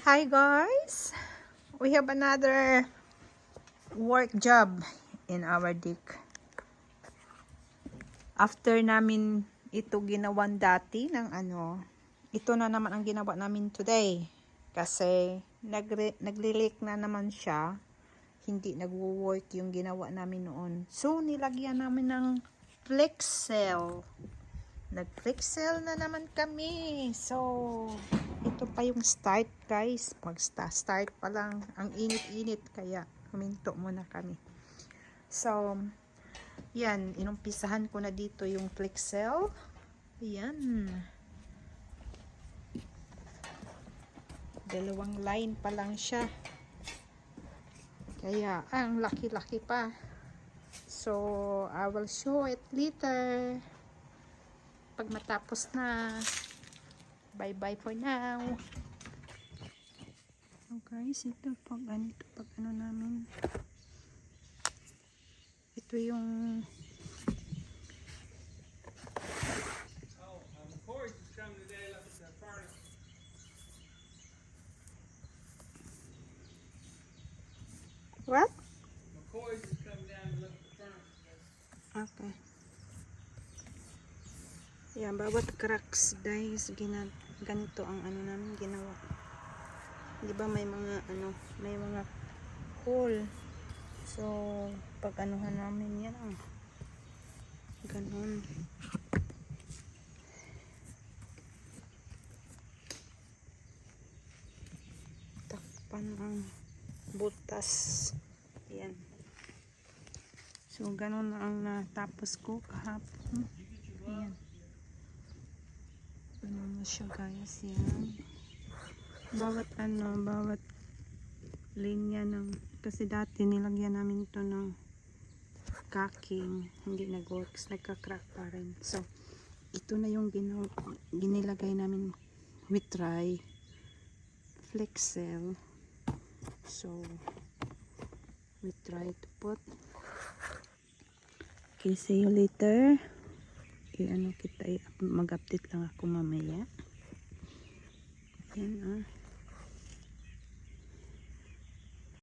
Hi guys! We have another work job in our deck. After namin ito ginawan dati ng ito na naman ang ginawa namin today. Kasi nagli-leak na naman siya. Hindi nagwo-work yung ginawa namin noon. So nilagyan namin ng Flexel. Nag-Flexel na naman kami. So ito pa yung start guys. Start pa lang. Ang init-init kaya huminto muna kami. So yan, inumpisahan ko na dito yung Flexel. Yan. Dalawang line pa lang siya. Kaya ang laki-laki pa. So I will show it later. Pag matapos na. Bye bye for now. So guys, ito pag ano namin. Ito yung what? McCoy's is coming down to look at the furnace. Okay. Yan, bawat cracks guys, ganito ang ano namin ginawa. Di ba may mga may mga hole. So, pag anuhan namin yan ganun. Takpan ang butas. Yan. So, ganun na ang natapos ko kahapon. Yan. Ganun na siya guys. Yan. Bawat linya ng, kasi dati nilagyan namin to ng caulking, hindi nag-works, nagka-crack pa rin. So, ito na yung ginilagay namin with try Flexel. So, we try to put. Okay, see you later. Kita, mag-update lang ako mamaya. Yan